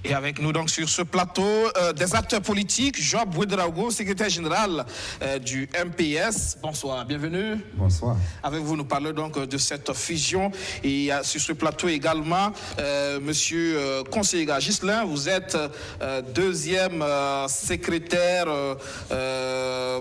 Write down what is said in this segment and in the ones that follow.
Et avec nous donc sur ce plateau, des acteurs politiques, Job Ouedraogo, secrétaire général du MPS. Bonsoir, bienvenue. Bonsoir. Avec vous, nous parlons donc de cette fusion. Et sur ce plateau également, monsieur conseiller Gislain, vous êtes deuxième secrétaire,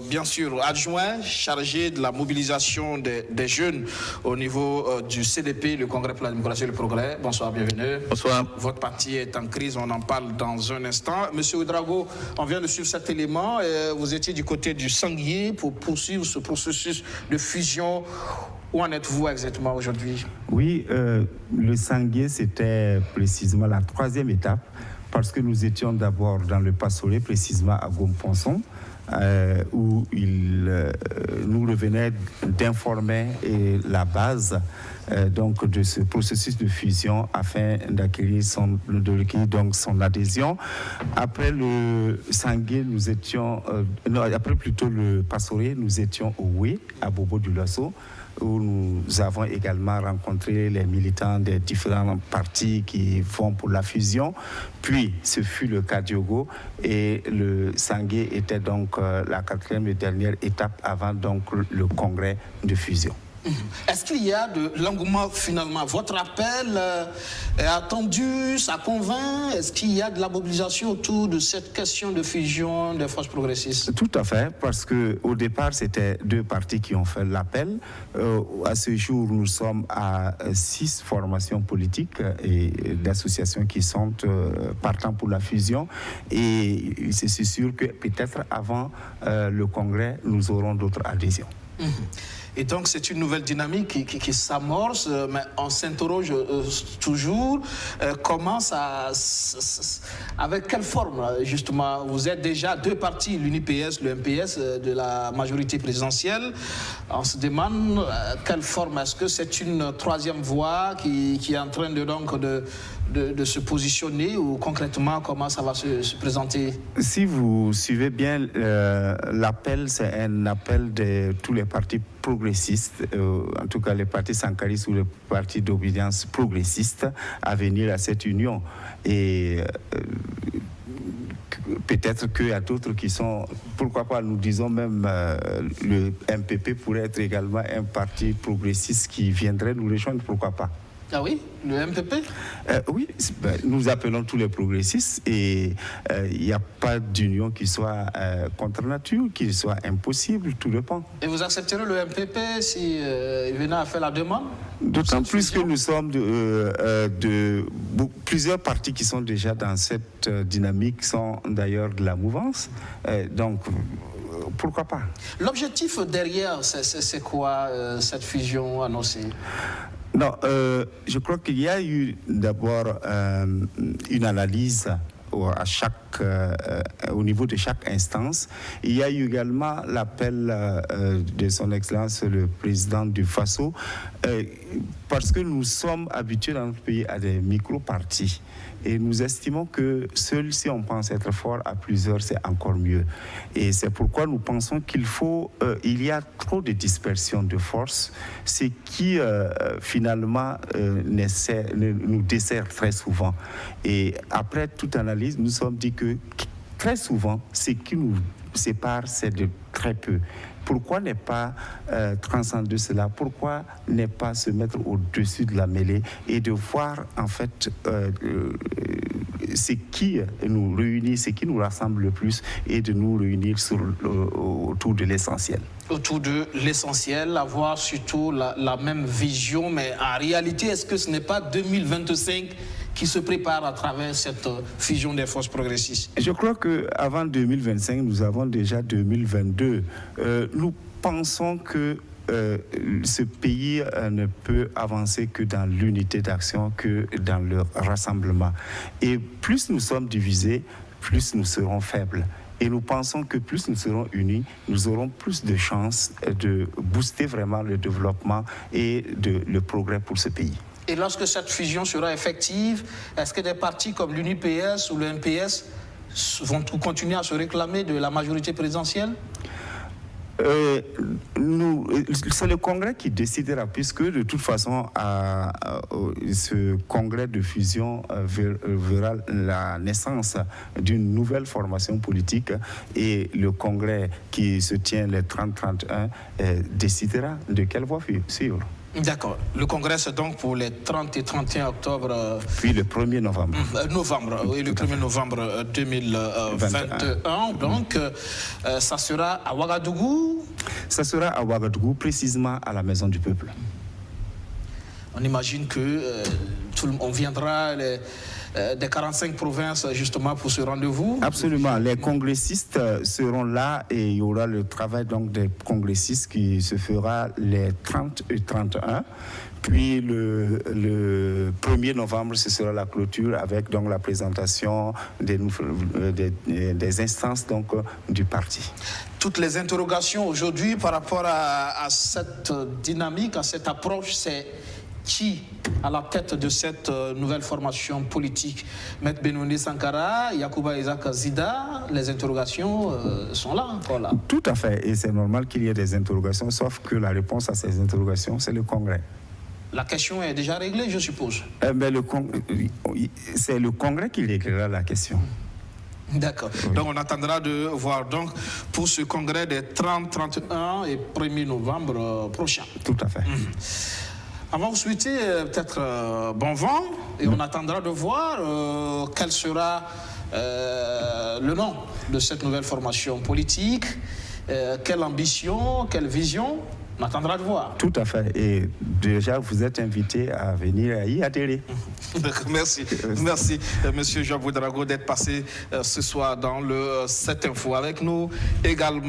bien sûr, adjoint, chargé de la mobilisation des jeunes au niveau du CDP, le Congrès pour la démocratie et le progrès. Bonsoir, bienvenue. Bonsoir. Votre parti est en crise, on en parle dans un instant. Monsieur Ouedraogo, on vient de suivre cet élément. Vous étiez du côté du Sanguier pour poursuivre ce processus de fusion. Où en êtes-vous exactement aujourd'hui? Oui, le Sanguier, c'était précisément la troisième étape, parce que nous étions d'abord dans le Passolé, précisément à Gomponson, où il nous revenait d'informer la base donc de ce processus de fusion afin d'acquérir son adhésion. Après le Sanguier, nous étions après plutôt le Passolé, nous étions au Oué, à Bobo du Lasso, où nous avons également rencontré les militants des différents partis qui font pour la fusion. Puis, ce fut le Kadiogo et le Sanguier était donc la quatrième et dernière étape avant donc le congrès de fusion. Est-ce qu'il y a de l'engouement finalement? Votre appel est attendu, ça convainc? Est-ce qu'il y a de la mobilisation autour de cette question de fusion des forces progressistes? Tout à fait, parce qu'au départ, c'était deux partis qui ont fait l'appel. À ce jour, nous sommes à 6 formations politiques et d'associations qui sont partant pour la fusion. Et c'est sûr que peut-être avant le congrès, nous aurons d'autres adhésions. Et donc c'est une nouvelle dynamique qui s'amorce, mais on s'interroge toujours comment ça, avec quelle forme justement? Vous êtes déjà deux partis, l'UNIPS, le MPS de la majorité présidentielle. On se demande quelle forme, est-ce que c'est une troisième voie qui est en train de se positionner, ou concrètement comment ça va se présenter? Si vous suivez bien l'appel, c'est un appel de tous les partis progressistes, en tout cas les partis sankaristes ou les partis d'obédience progressiste, à venir à cette union. Et peut-être qu'il y a d'autres qui sont, pourquoi pas, nous disons même le MPP pourrait être également un parti progressiste qui viendrait nous rejoindre, pourquoi pas. Ah oui, le MPP? Oui, nous appelons tous les progressistes et il n'y a pas d'union qui soit contre nature, qui soit impossible, tout dépend. Et vous accepterez le MPP si il venait à faire la demande? D'autant plus que nous sommes plusieurs partis qui sont déjà dans cette dynamique, sont d'ailleurs de la mouvance. Donc, pourquoi pas? L'objectif derrière, c'est quoi cette fusion annoncée? Non, je crois qu'il y a eu d'abord une analyse au niveau de chaque instance. Il y a eu également l'appel de son Excellence le président du FASO, parce que nous sommes habitués dans notre pays à des micro-partis. Et nous estimons que seul si on pense être fort à plusieurs, c'est encore mieux. Et c'est pourquoi nous pensons il y a trop de dispersion de forces, ce qui finalement nous dessert très souvent. Et après toute analyse, nous sommes dit que très souvent, ce qui nous sépare, c'est de très peu. Pourquoi ne pas transcender cela? Pourquoi ne pas se mettre au-dessus de la mêlée et de voir en fait ce qui nous réunit, ce qui nous rassemble le plus, et de nous réunir autour de l'essentiel. Autour de l'essentiel, avoir surtout la même vision, mais en réalité, est-ce que ce n'est pas 2025 qui se prépare à travers cette fusion des forces progressistes? Je crois qu'avant 2025, nous avons déjà 2022. Nous pensons que ce pays ne peut avancer que dans l'unité d'action, que dans le rassemblement. Et plus nous sommes divisés, plus nous serons faibles. Et nous pensons que plus nous serons unis, nous aurons plus de chances de booster vraiment le développement et le progrès pour ce pays. Et lorsque cette fusion sera effective, est-ce que des partis comme l'UNIPS ou le MPS vont continuer à se réclamer de la majorité présidentielle? C'est le Congrès qui décidera, puisque de toute façon, ce Congrès de fusion verra la naissance d'une nouvelle formation politique, et le Congrès qui se tient les 30-31 décidera de quelle voie suivre. D'accord. Le Congrès, c'est donc pour les 30 et 31 octobre. Puis le 1er novembre. Oui, le 1er novembre 2021. Donc, ça sera à Ouagadougou. Ça sera à Ouagadougou, précisément à la Maison du Peuple. On imagine que on viendra des 45 provinces justement pour ce rendez-vous. Absolument. Les congressistes seront là, et il y aura le travail donc des congressistes qui se fera les 30 et 31. Puis le 1er novembre, ce sera la clôture avec donc la présentation des instances donc du parti. Toutes les interrogations aujourd'hui par rapport à cette dynamique, à cette approche, c'est qui à la tête de cette nouvelle formation politique? Maître Benoît Sankara, Yacouba Isaac Zida, les interrogations sont là, encore là. Tout à fait, et c'est normal qu'il y ait des interrogations, sauf que la réponse à ces interrogations, c'est le Congrès. La question est déjà réglée, je suppose. C'est le Congrès qui réglera la question. D'accord. Oui. Donc on attendra de voir donc pour ce congrès des 30, 31 et 1er novembre prochain. Tout à fait. On va vous souhaiter peut-être bon vent, et on attendra de voir quel sera le nom de cette nouvelle formation politique, quelle ambition, quelle vision. On attendra de voir. Tout à fait. Et déjà, vous êtes invité à venir y adhérer. Merci. Merci, Monsieur Jean Boudrago, d'être passé ce soir dans le 7 Info avec nous également.